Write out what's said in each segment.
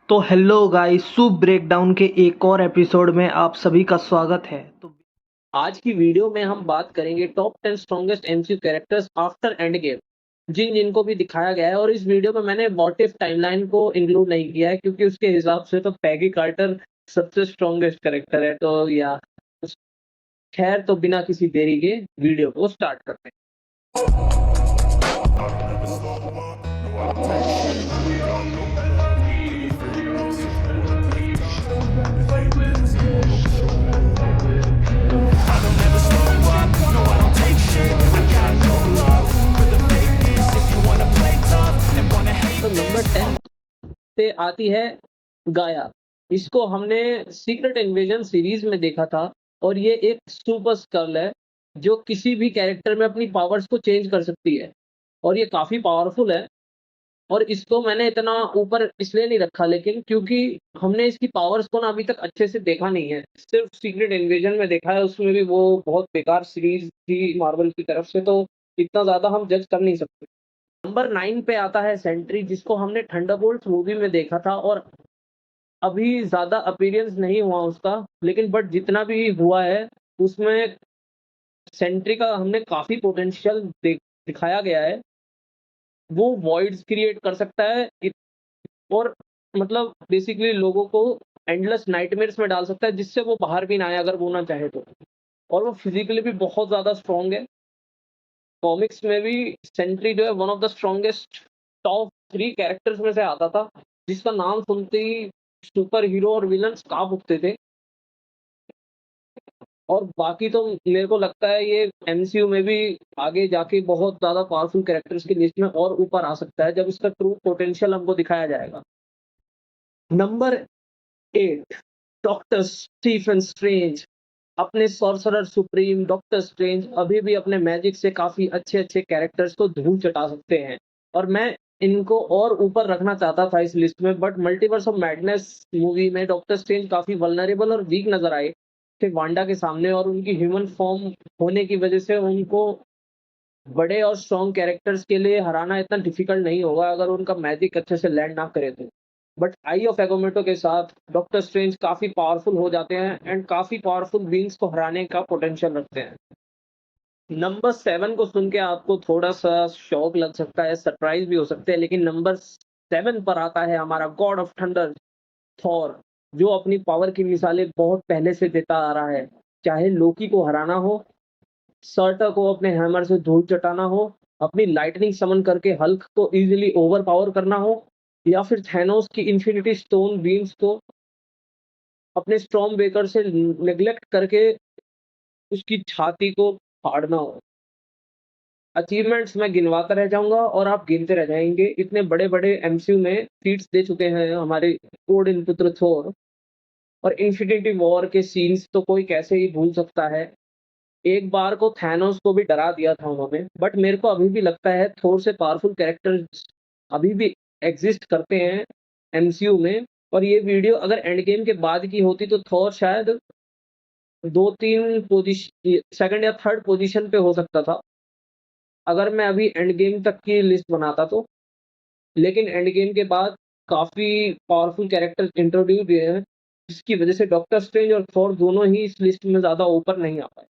तो hello guys, सुप breakdown के एक और एपिसोड में आप सभी का स्वागत है। तो आज की वीडियो में हम बात करेंगे top 10 strongest MCU characters after end game, जिनको भी दिखाया गया है। और इस वीडियो में मैंने व्हाट इफ टाइमलाइन को इंक्लूड नहीं किया है, क्योंकि उसके हिसाब से तो पैगी कार्टर सबसे स्ट्रॉन्गेस्ट कैरेक्टर है। तो या खैर, तो बिना किसी देरी के वीडियो को स्टार्ट करते हैं। तो नंबर 10 पे आती है गाया। इसको हमने सीक्रेट इन्वेजन सीरीज में देखा था, और ये एक सुपर स्कल है जो किसी भी कैरेक्टर में अपनी पावर्स को चेंज कर सकती है, और ये काफी पावरफुल है। और इसको मैंने इतना ऊपर इसलिए नहीं रखा, लेकिन क्योंकि हमने इसकी पावर्स को ना अभी तक अच्छे से देखा नहीं है, सिर्फ सीक्रेट इन्वेजन में देखा है। उसमें भी वो बहुत बेकार सीरीज थी मार्वल की तरफ से, तो इतना ज्यादा हम जज कर नहीं सकते। नंबर 9 पे आता है सेंट्री, जिसको हमने थंडरबोल्ट्स मूवी में देखा था, और अभी ज़्यादा अपीयरेंस नहीं हुआ उसका, लेकिन बट जितना भी हुआ है उसमें सेंट्री का हमने काफ़ी पोटेंशियल दिखाया गया है। वो वॉइड्स क्रिएट कर सकता है और मतलब बेसिकली लोगों को एंडलेस नाइटमेयर्स में डाल सकता है, जिससे वो बाहर भी ना आए अगर वो ना चाहे तो। और वो फिजिकली भी बहुत ज़्यादा स्ट्रॉन्ग है। कॉमिक्स में भी सेंट्री जो है one of the strongest top 3 characters में से आता था, जिसका नाम सुनते ही सुपर हीरो और विलन्स काँप उठते थे। और बाकी तो मेरे को लगता है ये एमसीयू में भी आगे जाके बहुत ज़्यादा पावरफुल कैरेक्टर्स की लिस्ट में और ऊपर आ सकता है, जब इसका ट्रू पोटेंशियल हमको दिखाया जाएगा। Number 8, Doctor Stephen Strange. अपने सॉर्सरर सुप्रीम डॉक्टर स्ट्रेंज अभी भी अपने मैजिक से काफ़ी अच्छे-अच्छे कैरेक्टर्स को धूल चटा सकते हैं, और मैं इनको और ऊपर रखना चाहता था इस लिस्ट में, but multiverse of madness movie में डॉक्टर स्ट्रेंज काफ़ी वल्नरेबल और वीक नज़र आए थे वांडा के सामने, और उनकी ह्यूमन फॉर्म होने की वजह से उनको बड़े और स्ट्रॉन्ग कैरेक्टर्स के लिए हराना इतना डिफिकल्ट नहीं होगा अगर उनका मैजिक अच्छे से लैंड ना करे तो। बट आई ऑफ एगोमेटो के साथ डॉक्टर स्ट्रेंज काफ़ी पावरफुल हो जाते हैं, एंड काफ़ी पावरफुल बीइंग्स को हराने का पोटेंशियल रखते हैं। नंबर 7 को सुन के आपको थोड़ा-सा शॉक लग सकता है, सरप्राइज़ भी हो सकते हैं, लेकिन नंबर 7 पर आता है हमारा गॉड ऑफ थंडर, थॉर, जो अपनी पावर की मिसालें बहुत पहले से देता आ रहा है। चाहे लोकी को हराना हो, सर्टर को अपने हैमर से धूल चटाना हो, अपनी लाइटनिंग समन करके हल्क को इज़िली ओवरपावर करना हो, या फिर थैनोस की इन्फिनिटी स्टोन बीम्स को अपने स्टॉर्म ब्रेकर से नेग्लेक्ट करके उसकी छाती को फाड़ना हो। अचीवमेंट्स मैं गिनवाता रह जाऊँगा और आप गिनते रह जाएँगे। इतने बड़े-बड़े एमसीयू में फीट्स दे चुके हैं हमारे ओडिन पुत्र थोर, और इन्फिनिटी वॉर के सीन्स तो कोई कैसे ही भूल सकता है। एक बार को थैनोस को भी डरा दिया था उन्होंने, बट मेरे को अभी भी लगता है थोर से पावरफुल कैरेक्टर्स अभी भी एग्ज़िस्ट करते हैं एमसीयू में। और ये वीडियो अगर एंड गेम के बाद की होती तो थोर शायद 2-3 सेकंड या थर्ड पोज़ीशन पे हो सकता था, अगर मैं अभी एंड गेम तक की लिस्ट बनाता तो। लेकिन एंड गेम के बाद काफ़ी पावरफुल कैरेक्टर्स इंट्रोड्यूस हुए हैं, जिसकी वजह से डॉक्टर स्ट्रेंज और थॉर दोनों ही इस लिस्ट में ज़्यादा ऊपर नहीं आ पाए।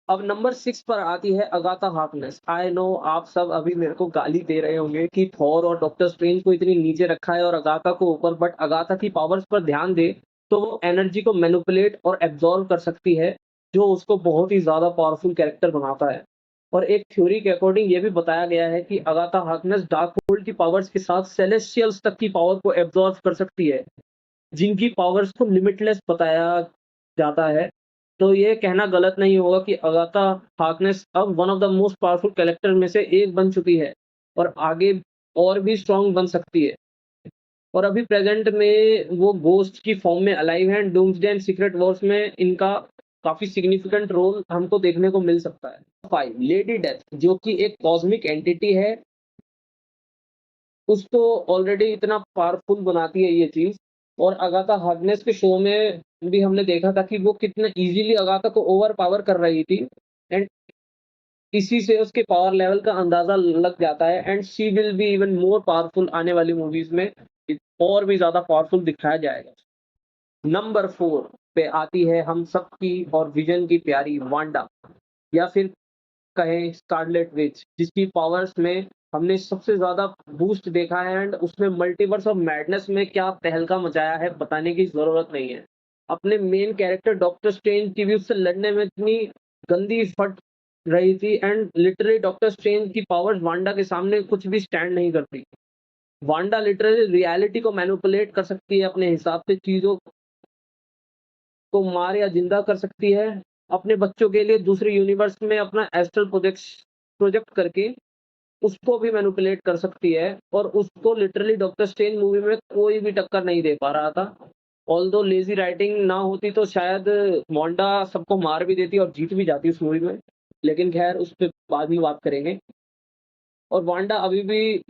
अब नंबर 6 पर आती है अगाथा हार्कनेस। आई नो आप सब अभी मेरे को गाली दे रहे होंगे कि थॉर और डॉक्टर स्ट्रेंज को इतनी नीचे रखा है और अगाथा को ऊपर, बट अगाथा की पावर्स पर ध्यान दे तो वो एनर्जी को मैनिपुलेट और एब्ज़ॉर्ब कर सकती है, जो उसको बहुत ही ज़्यादा पावरफुल कैरेक्टर बनाता है। और एक थ्योरी के अकॉर्डिंग ये भी बताया गया है कि अगाथा हार्कनेस डार्क होल्ड की पावर्स के साथ सेलेस्टियल्स तक की पावर को एब्ज़ॉर्ब कर सकती है, जिनकी पावर्स को लिमिटलेस बताया जाता है। तो ये कहना गलत नहीं होगा कि अगाथा हार्कनेस अब one of the most powerful character में से एक बन चुकी है, और आगे और भी स्ट्रॉन्ग बन सकती है। और अभी प्रेज़ेंट में वो घोस्ट की फॉर्म में अलाइव हैं। डूम्सडे एंड सीक्रेट वॉर्स में इनका काफ़ी सिग्निफिकेंट रोल हमको देखने को मिल सकता है। 5, लेडी डेथ, जो कि एक कॉस्मिक एंटिटी है, उसको ऑलरेडी इतना पावरफुल बनाती है ये चीज़। और अगाथा हार्कनेस के शो में भी हमने देखा था कि वो कितना ईज़िली अगाथा को ओवर पावर कर रही थी, एंड इसी से उसके पावर लेवल का अंदाज़ा लग जाता है, and she will be even more powerful आने वाली मूवीज़ में। और भी ज्यादा पावरफुल दिखाया जाएगा। नंबर 4 पे आती है हम सबकी और विजन की प्यारी वांडा, या फिर कहें स्कारलेट विच, जिसकी पावर्स में हमने सबसे ज्यादा बूस्ट देखा है एंड उसने मल्टीवर्स ऑफ मैडनेस में क्या तहलका मचाया है बताने की जरूरत नहीं है। अपने मेन कैरेक्टर डॉक्टर स्ट्रेंज की भी उससे लड़ने में इतनी गंदी फट रही थी एंड लिटरली डॉक्टर स्ट्रेंज की पावर्स वांडा के सामने कुछ भी स्टैंड नहीं करती। वांडा लिटरली रियलिटी को मैनिपुलेट कर सकती है, अपने हिसाब से चीजों को मार या जिंदा कर सकती है। अपने बच्चों के लिए दूसरे यूनिवर्स में अपना एस्ट्रल प्रोजेक्ट करके उसको भी मैनिपुलेट कर सकती है, और उसको लिटरली डॉक्टर स्ट्रेंज मूवी में कोई भी टक्कर नहीं दे पा रहा था। ऑल्दो लेजी राइटिंग ना होती तो शायद वांडा सबको मार भी देती और जीत भी जाती उस मूवी में, लेकिन खैर उस पर बाद में बात करेंगे। और वांडा अभी भी,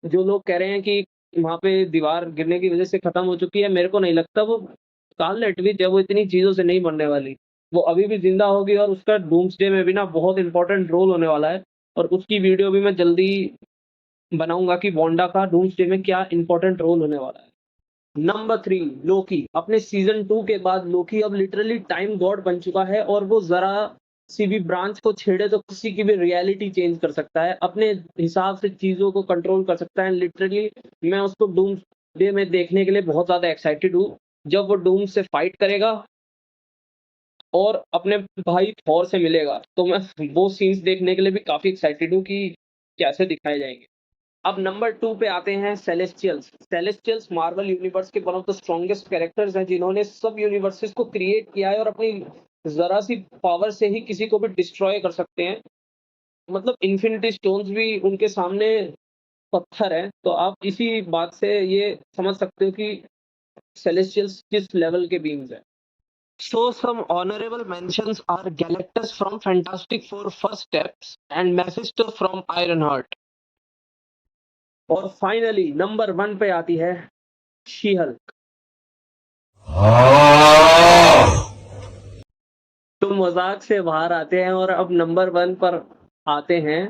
जो लोग कह रहे हैं कि वहां पे दीवार गिरने की वजह से खत्म हो चुकी है, मेरे को नहीं लगता। वो स्कारलेट विच है, वो इतनी चीजों से नहीं मरने वाली, वो अभी भी जिंदा होगी और उसका डूम्सडे में भी ना बहुत इंपॉर्टेंट रोल होने वाला है, और उसकी वीडियो भी मैं जल्दी बनाऊंगा कि वांडा का डूम्सडे में क्या इंपॉर्टेंट रोल होने वाला है। नंबर 3 लोकी। अपने सीजन 2 के बाद लोकी अब लिटरली टाइम गॉड बन चुका है, और वो जरा सी भी ब्रांच को छेड़े तो किसी की भी रियलिटी चेंज कर सकता है, अपने हिसाब से चीजों को कंट्रोल कर सकता है। लिटरली मैं उसको डूम डे में देखने के लिए बहुत ज्यादा एक्साइटेड हूँ, जब वो डूम से फाइट करेगा और अपने भाई थॉर से मिलेगा, तो मैं वो सीन्स देखने के लिए भी काफी एक्साइटेड हूँ कि कैसे दिखाए जाएंगे। अब नंबर 2 पे आते हैं सेलेस्टियल्स। सेलेस्टियल्स मार्वल यूनिवर्स के one of the strongest characters हैं, जिन्होंने सब यूनिवर्सेस को क्रिएट किया है और अपनी जरा सी पावर से ही किसी को भी डिस्ट्रॉय कर सकते हैं। मतलब इन्फिनिटी स्टोन्स भी उनके सामने पत्थर है, तो आप इसी बात से ये समझ सकते हो कि सेलेस्टियल्स किस लेवल के बींग्स हैं। So some honorable mentions are Galactus from Fantastic Four First Steps and Mephisto from Ironheart. और फाइनली नंबर 1 पे आती है शी हल्क। तो मजाक से बाहर आते हैं और अब नंबर 1 पर आते हैं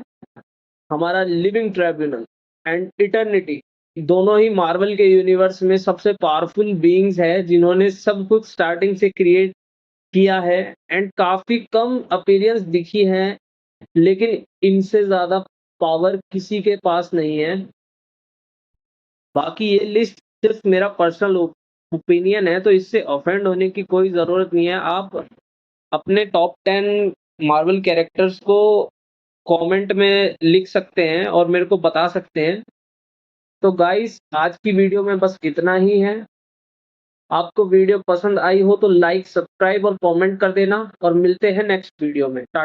हमारा लिविंग ट्राइब्यूनल एंड इटर्निटी। दोनों ही मार्वल के यूनिवर्स में सबसे पावरफुल बीइंग्स है, जिन्होंने सब कुछ स्टार्टिंग से क्रिएट किया है एंड काफी कम अपीयरेंस दिखी है, लेकिन इनसे ज्यादा पावर किसी के पास नहीं है। बाकी ये लिस्ट सिर्फ मेरा पर्सनल ओपिनियन है, तो इससे ऑफेंड होने की कोई जरूरत नहीं है। आप अपने टॉप 10 मार्वल कैरेक्टर्स को कमेंट में लिख सकते हैं और मेरे को बता सकते हैं। तो गाइस आज की वीडियो में बस इतना ही है। आपको वीडियो पसंद आई हो तो लाइक, सब्सक्राइब और कमेंट कर देना, और मिलते हैं नेक्स्ट वीडियो में। टाटा।